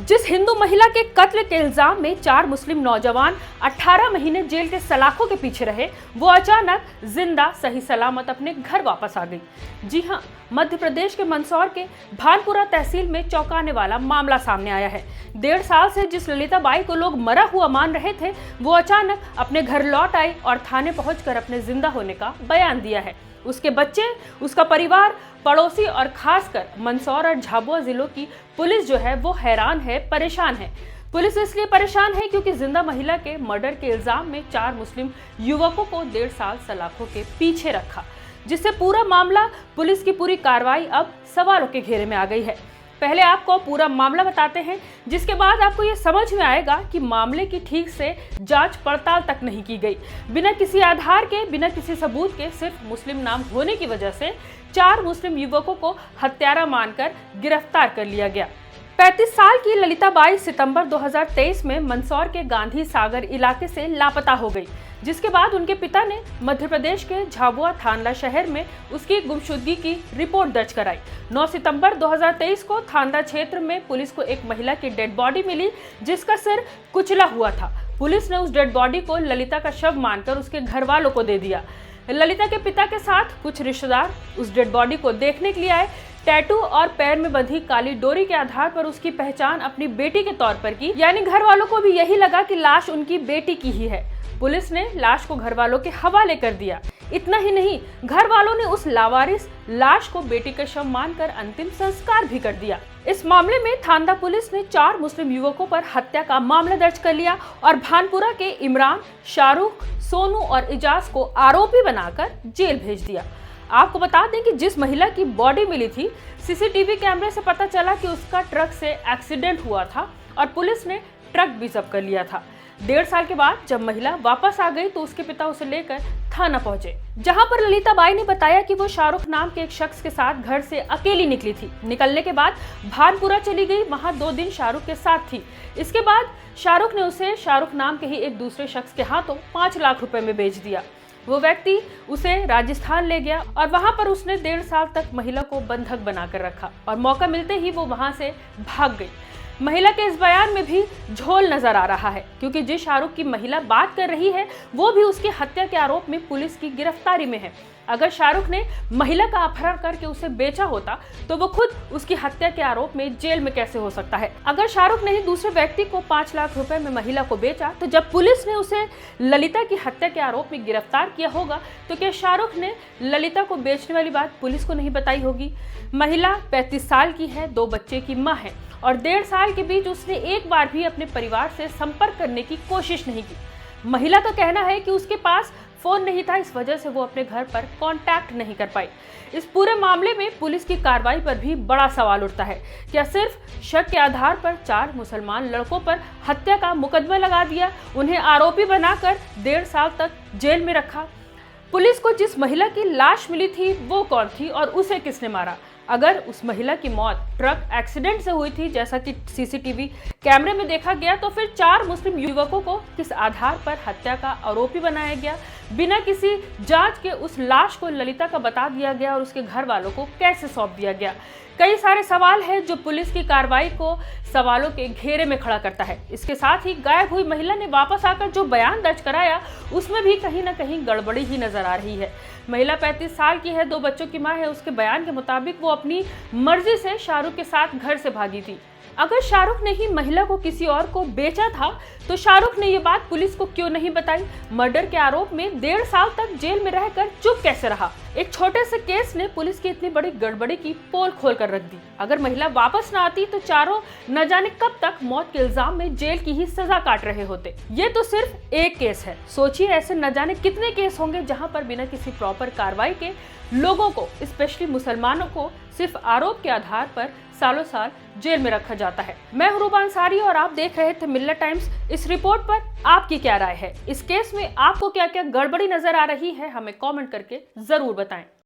जिस हिंदू महिला के कत्ल के इल्जाम में 4 मुस्लिम नौजवान 18 महीने जेल के सलाखों के पीछे रहे, वो अचानक जिंदा सही सलामत अपने घर वापस आ गई। जी हां, मध्य प्रदेश के मंदसौर के भानपुरा तहसील में चौंकाने वाला मामला सामने आया है। 1.5 साल से जिस ललिता बाई को लोग मरा हुआ मान रहे थे, वो अचानक अपने घर लौट आई और थाने पहुंचकर अपने जिंदा होने का बयान दिया है। उसके बच्चे, उसका परिवार, पड़ोसी और खासकर मंदसौर और झाबुआ जिलों की पुलिस जो है वो हैरान है, परेशान है। पुलिस इसलिए परेशान है क्योंकि जिंदा महिला के मर्डर के इल्जाम में 4 मुस्लिम युवकों को 1.5 साल सलाखों के पीछे रखा, जिससे पूरा मामला, पुलिस की पूरी कार्रवाई अब सवालों के घेरे में आ गई है। पहले आपको पूरा मामला बताते हैं, जिसके बाद आपको ये समझ में आएगा कि मामले की ठीक से जांच पड़ताल तक नहीं की गई। बिना किसी आधार के, बिना किसी सबूत के, सिर्फ मुस्लिम नाम होने की वजह से 4 मुस्लिम युवकों को हत्यारा मानकर गिरफ्तार कर लिया गया। 35 साल की ललिता बाई सितंबर 2023 में मंदसौर के गांधी सागर इलाके से लापता हो गई, जिसके बाद उनके पिता ने मध्य प्रदेश के झाबुआ थानला शहर में उसकी गुमशुदगी की रिपोर्ट दर्ज कराई। 9 सितंबर 2023 को थानला क्षेत्र में पुलिस को एक महिला की डेड बॉडी मिली, जिसका सिर कुचला हुआ था। पुलिस ने उस डेड बॉडी को ललिता का शव मानकर उसके घर वालों को दे दिया। ललिता के पिता के साथ कुछ रिश्तेदार उस डेड बॉडी को देखने के लिए आए। टैटू और पैर में बंधी काली डोरी के आधार पर उसकी पहचान अपनी बेटी के तौर पर की, यानी घर वालों को भी यही लगा कि लाश उनकी बेटी की ही है। पुलिस ने लाश को घर वालों के हवाले कर दिया। इतना ही नहीं, घर वालों ने उस लावारिस लाश को बेटी का शव मानकर अंतिम संस्कार भी कर दिया। इस मामले में थानदा पुलिस ने 4 मुस्लिम युवकों पर हत्या का मामला दर्ज कर लिया और भानपुरा के इमरान, शाहरुख, सोनू और इजाज को आरोपी बनाकर जेल भेज दिया। आपको बता दें कि जिस महिला की बॉडी मिली थी, सीसीटीवी कैमरे से पता चला कि उसका ट्रक से एक्सीडेंट हुआ था और पुलिस ने ट्रक भी जब्त कर लिया था। 1.5 साल के बाद जब महिला वापस आ गई तो उसके पिता उसे लेकर थाना पहुंचे, जहां पर ललिता बाई ने बताया कि वो शाहरुख नाम के एक शख्स के साथ घर से अकेली निकली थी। निकलने के बाद भानपुरा चली गई, वहां 2 दिन शाहरुख के साथ थी। इसके बाद शाहरुख ने उसे शाहरुख नाम के ही एक दूसरे शख्स के हाथों 5 लाख रुपए में बेच दिया। वो व्यक्ति उसे राजस्थान ले गया और वहां पर उसने 1.5 साल तक महिला को बंधक बनाकर रखा और मौका मिलते ही वो वहां से भाग गई। महिला के इस बयान में भी झोल नजर आ रहा है, क्योंकि जिस शाहरुख की महिला बात कर रही है वो भी उसकी हत्या के आरोप में पुलिस की गिरफ्तारी में है। अगर शाहरुख ने महिला का अपहरण करके उसे बेचा होता तो वो खुद उसकी हत्या के आरोप में जेल में कैसे हो सकता है। अगर शाहरुख ने ही दूसरे व्यक्ति को 5 लाख रुपए में महिला को बेचा, तो जब पुलिस ने उसे ललिता की हत्या के आरोप में गिरफ्तार किया होगा तो क्या शाहरुख ने ललिता को बेचने वाली बात पुलिस को नहीं बताई होगी। महिला 35 साल की है, 2 बच्चे की माँ है और 1.5 साल के बीच उसने एक बार भी अपने परिवार से संपर्क करने की कोशिश नहीं की। महिला का कहना है कि उसके पास फोन नहीं था, इस वजह से वो अपने घर पर कांटेक्ट नहीं कर पाई। इस पूरे मामले में पुलिस की कार्रवाई पर भी बड़ा सवाल उठता है। क्या सिर्फ शक के आधार पर 4 मुसलमान लड़कों पर हत्या का मुकदमा लगा दिया, उन्हें आरोपी बनाकर 1.5 साल तक जेल में रखा? पुलिस को जिस महिला की लाश मिली थी वो कौन थी और उसे किसने मारा? अगर उस महिला की मौत ट्रक एक्सीडेंट से हुई थी, जैसा कि सीसीटीवी कैमरे में देखा गया, तो फिर 4 मुस्लिम युवकों को किस आधार पर हत्या का आरोपी बनाया गया? बिना किसी जांच के उस लाश को ललिता का बता दिया गया और उसके घर वालों को कैसे सौंप दिया गया? कई सारे सवाल हैं जो पुलिस की कार्रवाई को सवालों के घेरे में खड़ा करता है। इसके साथ ही गायब हुई महिला ने वापस आकर जो बयान दर्ज कराया, उसमें भी कहीं ना कहीं गड़बड़ी ही नजर आ रही है। महिला 35 साल की है, 2 बच्चों की मां है। उसके बयान के मुताबिक वो अपनी मर्जी से शाहरुख के साथ घर से भागी थी। अगर शाहरुख ने ही महिला को किसी और को बेचा था तो शाहरुख ने ये बात पुलिस को क्यों नहीं बताई? मर्डर के आरोप में 1.5 साल तक जेल में रहकर चुप कैसे रहा? एक छोटे से केस ने पुलिस की इतनी बड़ी गड़बड़ी की पोल खोल कर रख दी। अगर महिला वापस ना आती तो चारों न जाने कब तक मौत के इल्जाम में जेल की ही सजा काट रहे होते। ये तो सिर्फ एक केस है, सोचिए ऐसे न जाने कितने केस होंगे जहां पर बिना किसी प्रॉपर कार्रवाई के लोगों को, स्पेशली मुसलमानों को, सिर्फ आरोप के आधार पर सालों साल जेल में रखा जाता है। मैं हूं रूबा अंसारी और आप देख रहे थे मिल्लत टाइम्स। इस रिपोर्ट पर आपकी क्या राय है? इस केस में आपको क्या क्या गड़बड़ी नजर आ रही है? हमें कमेंट करके जरूर बताएं।